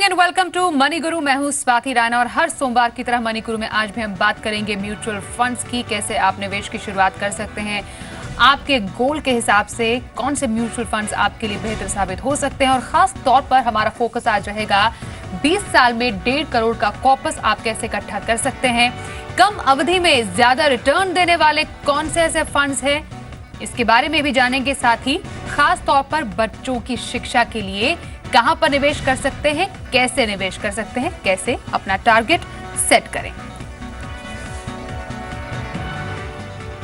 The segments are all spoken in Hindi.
Morning and welcome to Money Guru. मैं हूं स्वाति राणा और हर सोमवार की तरह मनी गुरु में आज भी हम बात करेंगे म्यूचुअल फंड्स की, कैसे आप निवेश की शुरुआत कर सकते हैं, आपके गोल के हिसाब से कौन से म्यूचुअल फंड्स आपके लिए बेहतर साबित हो सकते हैं और खास तौर पर हमारा फोकस आज रहेगा 20 साल में 1.5 करोड़ का कॉर्पस आप कैसे इकट्ठा कर सकते हैं, कम अवधि में ज्यादा रिटर्न देने वाले कौन से ऐसे फंड्स हैं, इसके बारे में भी जानेंगे। साथ ही खास तौर पर बच्चों की शिक्षा के लिए कहां पर निवेश कर सकते हैं, कैसे निवेश कर सकते हैं, कैसे अपना टारगेट सेट करें।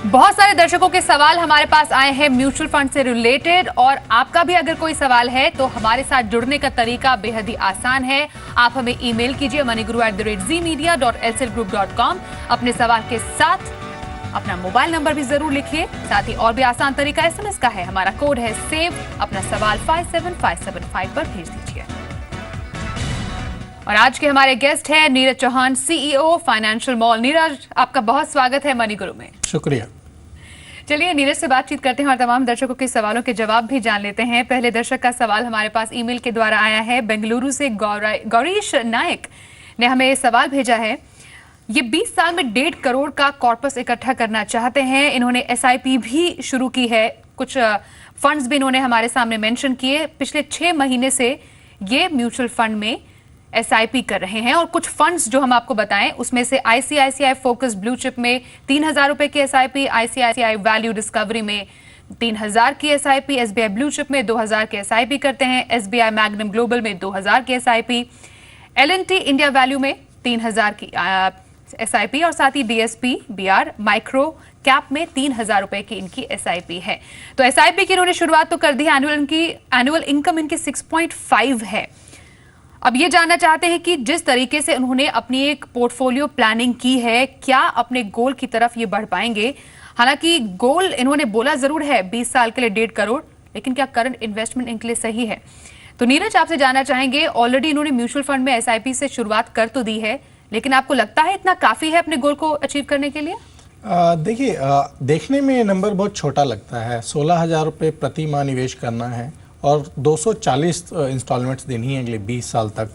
बहुत सारे दर्शकों के सवाल हमारे पास आए हैं म्यूचुअल फंड से रिलेटेड, और आपका भी अगर कोई सवाल है तो हमारे साथ जुड़ने का तरीका बेहद ही आसान है। आप हमें ईमेल कीजिए moneyguru@zmedia.slgroup.com। अपने सवाल के साथ अपना मोबाइल नंबर भी जरूर लिखिए। साथ ही और भी आसान तरीका एसएमएस का है, हमारा कोड है सेव। अपना सवाल 57575 पर भेज दीजिए। और आज के हमारे गेस्ट हैं Neeraj Chauhan, CEO Financial Mall. Neeraj, आपका बहुत स्वागत है मनी गुरु में। शुक्रिया। चलिए नीरज से बातचीत करते हैं और तमाम दर्शकों के सवालों के जवाब भी जान लेते हैं। पहले दर्शक का सवाल हमारे पास ईमेल के द्वारा आया है। बेंगलुरु से गौरीश नायक ने हमें सवाल भेजा है। ये 20 साल में 1.5 करोड़ का कॉर्पस इकट्ठा करना चाहते हैं। इन्होंने एसआईपी भी शुरू की है, कुछ फंड्स भी इन्होंने हमारे सामने मेंशन किए। पिछले 6 महीने से ये म्यूचुअल फंड में एसआईपी कर रहे हैं, और कुछ फंड्स जो हम आपको बताएं उसमें से आईसीआईसीआई फोकस ब्लू चिप में 3,000 रुपए की एसआईपी, आईसीआईसीआई वैल्यू डिस्कवरी में 3,000 की एसआईपी, एसबीआई ब्लू चिप में 2,000 की एसआईपी करते हैं, एसबीआई मैग्नम ग्लोबल में 2,000 की एसआईपी, एलएनटी इंडिया वैल्यू में 3,000 की एसआईपी, और साथ ही डीएसपी बीआर माइक्रो कैप में 3,000 रुपए की इनकी एसआईपी है। तो एसआईपी की इन्होंने शुरुआत तो कर दी है। एनुअल इनकम इनकी 6.5 है। अब ये जानना चाहते हैं कि जिस तरीके से उन्होंने अपनी एक पोर्टफोलियो प्लानिंग की है, क्या अपने गोल की तरफ ये बढ़ पाएंगे। हालांकि गोल इन्होंने बोला जरूर है 20 साल के लिए 1.5 करोड़, लेकिन क्या करंट इन्वेस्टमेंट इनके लिए सही है। तो नीरज, आपसे जानना चाहेंगे, ऑलरेडी इन्होंने म्यूचुअल फंड में एसआईपी से शुरुआत कर तो दी है, लेकिन आपको लगता है इतना काफी है अपने गोल को अचीव करने के लिए? देखिए, देखने में नंबर बहुत छोटा लगता है। 16,000 रुपये प्रति माह निवेश करना है और 240 इंस्टॉलमेंट्स देनी है अगले 20 साल तक।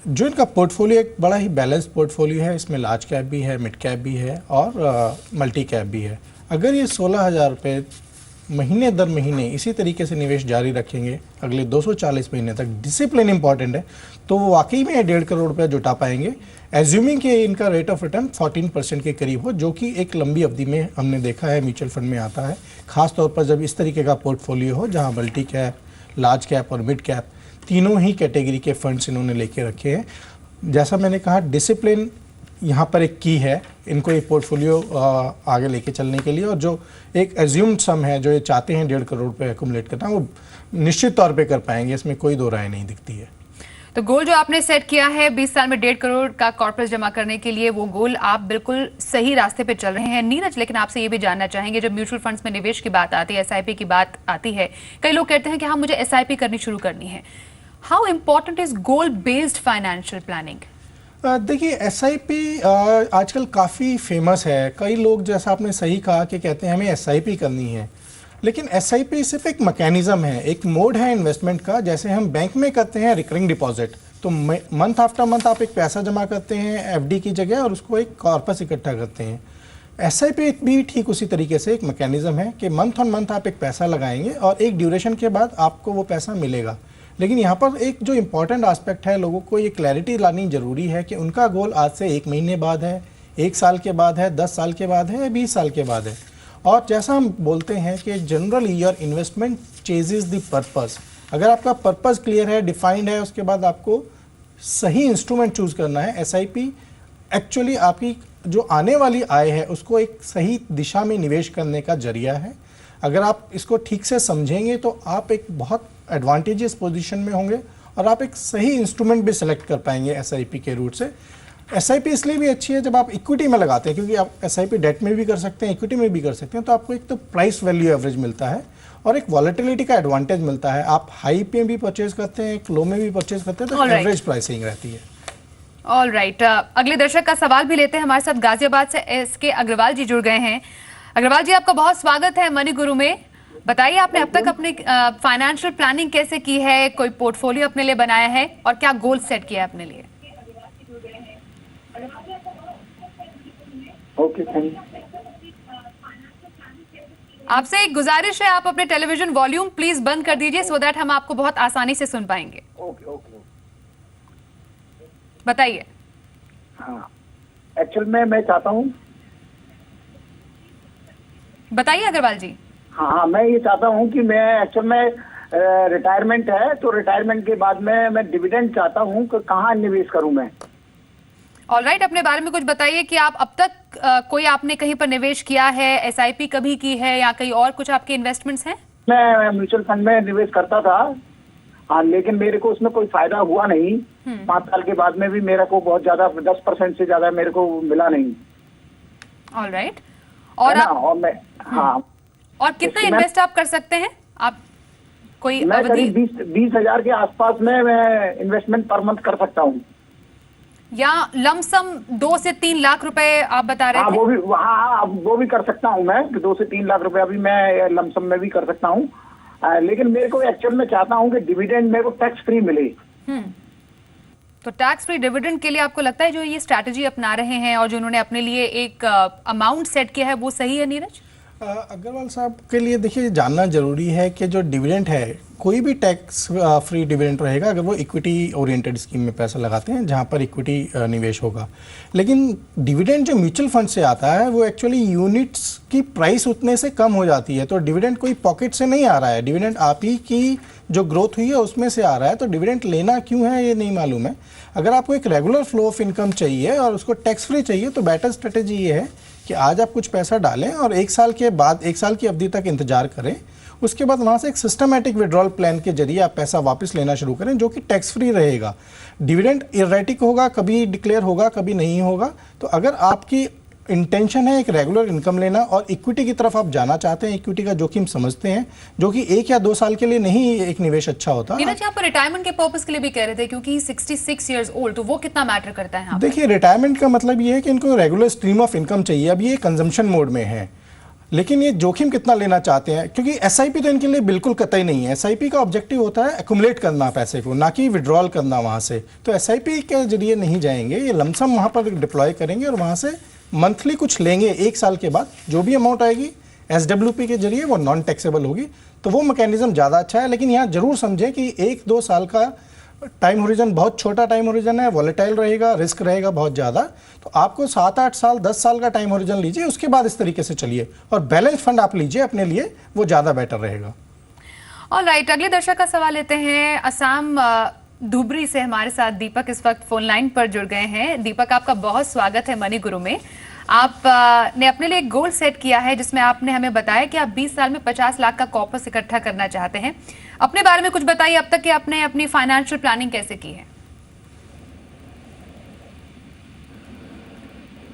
जो इनका पोर्टफोलियो एक बड़ा ही बैलेंस पोर्टफोलियो है, इसमें लार्ज कैप भी है, मिड कैप भी है और मल्टी कैप भी है। अगर ये 16,000 रुपये महीने दर महीने इसी तरीके से निवेश जारी रखेंगे अगले 240 महीने तक, डिसिप्लिन इंपॉर्टेंट है, तो वो वाकई में 1.5 करोड़ रुपया जुटा पाएंगे, एज्यूमिंग कि इनका रेट ऑफ रिटर्न 14% के करीब हो, जो कि एक लंबी अवधि में हमने देखा है म्यूचुअल फंड में आता है, खास तौर पर जब इस तरीके का पोर्टफोलियो हो जहां मल्टी कैप, लार्ज कैप और मिड कैप तीनों ही कैटेगरी के फंड्स इन्होंने लेके रखे हैं। जैसा मैंने कहा, डिसिप्लिन यहाँ पर एक की है इनको ये पोर्टफोलियो आगे लेके चलने के लिए, और जो एक एज्यूम्ड सम है जो ये चाहते हैं 1.5 करोड़ रुपये एक्युमुलेट करना, वो निश्चित तौर पे कर पाएंगे, इसमें कोई दो राय नहीं दिखती है। तो गोल जो आपने सेट किया है 20 साल में 1.5 करोड़ का कॉर्पस जमा करने के लिए, वो गोल आप बिल्कुल सही रास्ते पे चल रहे हैं। नीरज, लेकिन आपसे ये भी जानना चाहेंगे, जब म्यूचुअल फंड्स में निवेश की बात आती है, एसआईपी की बात आती है, कई लोग कहते हैं कि हाँ मुझे एसआईपी करनी शुरू करनी है। How important is goal based financial planning? देखिए, एसआईपी आजकल काफ़ी फेमस है। कई लोग, जैसा आपने सही कहा, कि कहते हैं हमें एसआईपी करनी है, लेकिन एसआईपी सिर्फ एक मैकेनिज्म है, एक मोड है इन्वेस्टमेंट का। जैसे हम बैंक में करते हैं रिकरिंग डिपॉजिट, तो मंथ आफ्टर मंथ आप एक पैसा जमा करते हैं एफडी की जगह और उसको एक कॉर्पस इकट्ठा करते हैं। एसआईपी भी ठीक उसी तरीके से एक मैकेनिज्म है कि मंथ ऑन मंथ आप एक पैसा लगाएंगे और एक ड्यूरेशन के बाद आपको वो पैसा मिलेगा। लेकिन यहाँ पर एक जो इम्पॉर्टेंट एस्पेक्ट है, लोगों को ये क्लैरिटी लानी ज़रूरी है कि उनका गोल आज से 1 महीने बाद है, 1 साल के बाद है, 10 साल के बाद है या 20 साल के बाद है। और जैसा हम बोलते हैं कि generally your investment ceases the purpose. अगर आपका पर्पस क्लियर है, डिफाइंड है, उसके बाद आपको सही इंस्ट्रूमेंट चूज़ करना है। एसआईपी एक्चुअली आपकी जो आने वाली आय है उसको एक सही दिशा में निवेश करने का जरिया है। अगर आप इसको ठीक से समझेंगे तो आप एक बहुत एडवांटेजियस पोजीशन में होंगे और आप एक सही इंस्ट्रूमेंट भी सिलेक्ट कर पाएंगे एसआईपी के रूट से। एसआईपी इसलिए भी अच्छी है जब आप इक्विटी में लगाते हैं, क्योंकि आप एसआईपी डेट में भी कर सकते हैं, इक्विटी में भी कर सकते हैं, तो आपको एक तो प्राइस वैल्यू एवरेज मिलता है और एक वॉलेटिलिटी का एडवांटेज मिलता है। आप हाई पे भी परचेज करते हैं, लो में भी परचेज करते हैं, तो एवरेज प्राइसिंग रहती है। ऑल राइट, अगले दर्शक का सवाल भी लेते हैं। हमारे साथ गाजियाबाद से एसके अग्रवाल जी जुड़ गए हैं। अग्रवाल जी, आपका बहुत स्वागत है मनी गुरु में। बताइए आपने अब तक अपने फाइनेंशियल प्लानिंग कैसे की है, कोई पोर्टफोलियो अपने लिए बनाया है और क्या गोल सेट किया है अपने लिए? Okay, thank you. आपसे एक गुजारिश है, आप अपने टेलीविजन वॉल्यूम प्लीज बंद कर दीजिए सो दैट हम आपको बहुत आसानी से सुन पाएंगे। Okay okay. बताइए। हाँ, एक्चुअल में मैं चाहता हूँ, बताइए अग्रवाल जी। हाँ, मैं ये चाहता हूँ कि मैं एक्चुअल में रिटायरमेंट है, तो रिटायरमेंट के बाद में मैं डिविडेंड चाहता हूँ कि कहाँ निवेश करूँ मैं। ऑलराइट, अपने बारे में कुछ बताइए कि आप अब तक कोई आपने कहीं पर निवेश किया है, एसआईपी कभी की है या कहीं और कुछ आपके इन्वेस्टमेंट्स हैं? मैं म्यूचुअल फंड में निवेश करता था, हाँ, लेकिन मेरे को उसमें कोई फायदा हुआ नहीं। 5 साल के बाद में भी मेरे को बहुत ज्यादा 10% से ज्यादा मेरे को मिला नहीं। ऑलराइट, और है ना? आप और मैं, हाँ, और कितना इसमें इन्वेस्ट आप कर सकते हैं? आप कोई मैं अवधि करीब 20,000 के आसपास में मैं इन्वेस्टमेंट पर मंथ कर सकता हूँ। या लमसम 2 से 3 लाख रुपए आप बता रहे हाँ, थे? वो भी, हाँ, वो भी कर सकता हूँ मैं, 2 से 3 लाख रुपया भी मैं लमसम में भी कर सकता हूँ। लेकिन मेरे को एक्चुअल में चाहता हूँ कि डिविडेंड मेरे को टैक्स फ्री मिले। तो टैक्स फ्री डिविडेंड के लिए आपको लगता है जो ये स्ट्रैटेजी अपना रहे हैं और जो उन्होंने अपने लिए एक अमाउंट सेट किया है वो सही है नीरज? अग्रवाल साहब के लिए देखिए जानना जरूरी है कि जो डिविडेंड है, कोई भी टैक्स फ्री डिविडेंड रहेगा अगर वो इक्विटी ओरिएंटेड स्कीम में पैसा लगाते हैं जहां पर इक्विटी निवेश होगा। लेकिन डिविडेंड जो म्यूचुअल फंड से आता है वो एक्चुअली यूनिट्स की प्राइस उतने से कम हो जाती है, तो डिविडेंड कोई पॉकेट से नहीं आ रहा है, डिविडेंड आप ही की जो ग्रोथ हुई है उसमें से आ रहा है। तो डिविडेंड लेना क्यों है ये नहीं मालूम है। अगर आपको एक रेगुलर फ्लो ऑफ इनकम चाहिए और उसको टैक्स फ्री चाहिए तो बेटर स्ट्रेटेजी ये है कि आज आप कुछ पैसा डालें और 1 साल के बाद 1 साल की अवधि तक इंतजार करें, उसके बाद वहाँ से एक सिस्टमैटिक विड्रॉल प्लान के जरिए आप पैसा वापस लेना शुरू करें जो कि टैक्स फ्री रहेगा। डिविडेंड इरेटिक होगा, कभी डिक्लेयर होगा कभी नहीं होगा। तो अगर आपकी इंटेंशन है एक रेगुलर इनकम लेना और इक्विटी की तरफ आप जाना चाहते हैं, इक्विटी का जोखिम समझते हैं जो कि 1 या 2 साल के लिए नहीं एक निवेश अच्छा होता। नीरज यहाँ पर रिटायरमेंट के पर्पस के लिए भी कह रहे थे क्योंकि 66 इयर्स ओल्ड, तो वो कितना मैटर करता है यहाँ पर? देखिए रिटायरमेंट का मतलब ये है कि इनको रेगुलर स्ट्रीम ऑफ इनकम चाहिए। अब ये कंजम्पशन मोड में है, लेकिन ये जोखिम कितना लेना चाहते हैं, क्योंकि एसआईपी तो इनके लिए बिल्कुल कतई नहीं है। एसआईपी का ऑब्जेक्टिव होता है एक्युमुलेट करना पैसे को, ना कि विड्रॉल करना वहाँ से। तो एसआईपी के जरिए नहीं जाएंगे, ये लमसम वहाँ पर डिप्लॉय करेंगे और वहाँ से मंथली कुछ लेंगे। 1 साल के बाद जो भी अमाउंट आएगी एसडब्ल्यूपी के जरिए वो नॉन टैक्सेबल होगी। तो वो मैकेनिज्म ज़्यादा अच्छा है। लेकिन यहाँ जरूर समझें कि 1-2 साल का टाइम होरिजन बहुत छोटा टाइम होरिजन है, वॉलेटाइल रहेगा, रिस्क रहेगा बहुत ज़्यादा। तो आपको 7-8 साल 10 साल का टाइम होरिजन लीजिए, उसके बाद इस तरीके से चलिए और बैलेंस फंड आप लीजिए अपने लिए, वो ज़्यादा बेटर रहेगा। ऑलराइट, अगले दर्शक का सवाल लेते हैं। असम धुबरी से हमारे साथ दीपक इस वक्त फोन लाइन पर जुड़ गए हैं। दीपक, आपका बहुत स्वागत है मनी गुरु में। आप ने अपने लिए एक गोल सेट किया है जिसमें आपने हमें बताया कि आप 20 साल में 50 लाख का कॉर्पस इकट्ठा करना चाहते हैं। अपने बारे में कुछ बताइए, अब तक कि आपने अपनी फाइनेंशियल प्लानिंग कैसे की है?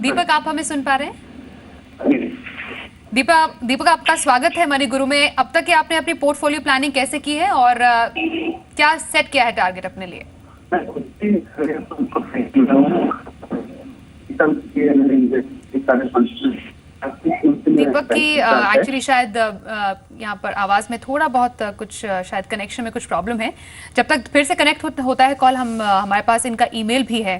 दीपक, आप हमें सुन पा रहे हैं? दीपक, आपका स्वागत है मनी गुरु में। अब तक कि आपने अपनी पोर्टफोलियो प्लानिंग कैसे की है और क्या सेट किया है टारगेट अपने लिए? दीपक की एक्चुअली शायद यहाँ पर आवाज में थोड़ा बहुत कुछ शायद कनेक्शन में कुछ प्रॉब्लम है। जब तक फिर से कनेक्ट होता है कॉल, हमारे पास इनका ईमेल भी है।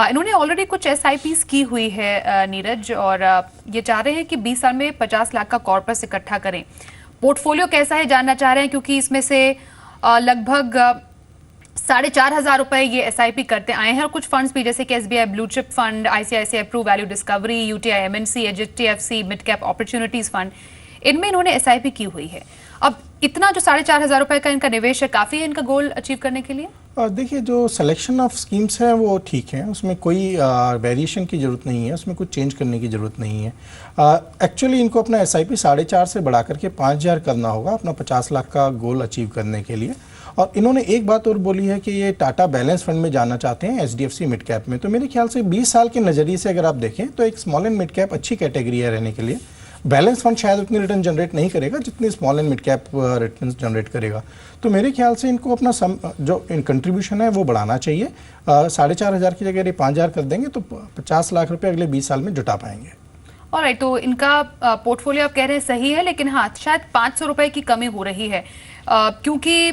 इन्होंने ऑलरेडी कुछ एसआईपीज की हुई है नीरज, और ये चाह रहे हैं कि 20 साल में 50 लाख का कॉर्पस इकट्ठा करें। पोर्टफोलियो कैसा है जानना चाह रहे हैं, क्योंकि इसमें से लगभग 4,500 रुपए ये एसआईपी करते आए हैं और कुछ फंड्स भी जैसे कि SBI Blue Chip Fund, ICICI Pru Value Discovery, UTI MNC, HDFC Mid Cap Opportunities Fund, इनमें इन्होंने एसआईपी की हुई है। अब इतना जो 4,500 रुपए का इनका निवेश है, काफी है इनका गोल अचीव करने के लिए? देखिए जो सिलेक्शन ऑफ स्कीम्स है वो ठीक है, उसमें कोई वेरिएशन की ज़रूरत नहीं है, उसमें कुछ चेंज करने की ज़रूरत नहीं है। एक्चुअली इनको अपना एसआईपी 4.5 से बढ़ा करके 5,000 करना होगा अपना 50 लाख का गोल अचीव करने के लिए। और इन्होंने एक बात और बोली है कि ये टाटा बैलेंस फंड में जाना चाहते हैं, एचडीएफसी मिड कैप में। तो मेरे ख्याल से 20 साल के नज़रिए से अगर आप देखें तो एक स्मॉल एंड मिड कैप अच्छी कैटेगरी है रहने के लिए। बैलेंस फंड शायद उतनी रिटर्न जनरेट नहीं करेगा जितनी small and mid cap return generate करेगा। तो मेरे ख्याल से इनको अपना जो कंट्रीब्यूशन है वो बढ़ाना चाहिए। 4,500 की जगह 5,000 कर देंगे तो 50 लाख रुपए अगले 20 साल में जुटा पाएंगे। ऑलराइट, तो इनका पोर्टफोलियो आप कह रहे हैं सही है, लेकिन हाँ शायद 500 रुपए की कमी हो रही है, क्योंकि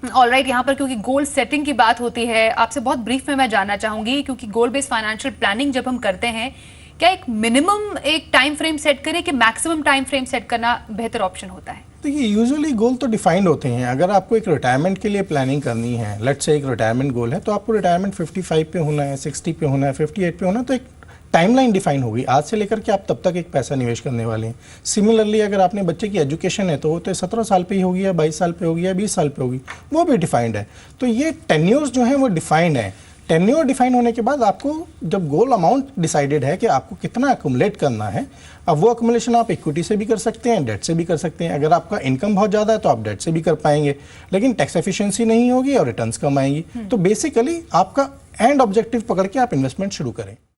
ऑलराइट यहाँ पर क्योंकि गोल सेटिंग की बात होती है। आपसे बहुत ब्रीफ में मैं जानना चाहूंगी, क्योंकि गोल बेस्ड फाइनेंशियल प्लानिंग जब हम करते हैं, क्या एक मिनिमम एक टाइम फ्रेम सेट करें कि मैक्सिमम टाइम फ्रेम सेट करना बेहतर ऑप्शन होता है? देखिए, यूजुअली गोल तो डिफाइंड होते हैं। अगर आपको एक रिटायरमेंट के लिए प्लानिंग करनी है, लेट्स से एक रिटायरमेंट गोल है, तो आपको रिटायरमेंट 55 पे होना है, 60 पे होना है, 58 पे होना है, तो एक टाइमलाइन डिफाइन होगी आज से लेकर के आप तब तक एक पैसा निवेश करने वाले हैं। सिमिलरली अगर आपने बच्चे की एजुकेशन है तो वो तो 17 साल पे ही होगी या 22 साल पे होगी या 20 साल पे होगी, वो भी डिफाइंड है। तो ये टेन्योर्स जो हैं वो डिफाइंड है। टेन्योर डिफाइन होने के बाद आपको जब गोल अमाउंट डिसाइडेड है कि आपको कितना अकुमुलेट करना है, अब वो अकुमुलेशन आप इक्विटी से भी कर सकते हैं, डेट से भी कर सकते हैं। अगर आपका इनकम बहुत ज़्यादा है तो आप डेट से भी कर पाएंगे, लेकिन टैक्स एफिशिएंसी नहीं होगी और रिटर्न्स कम आएंगी। तो बेसिकली आपका एंड ऑब्जेक्टिव पकड़ के आप इन्वेस्टमेंट शुरू करें।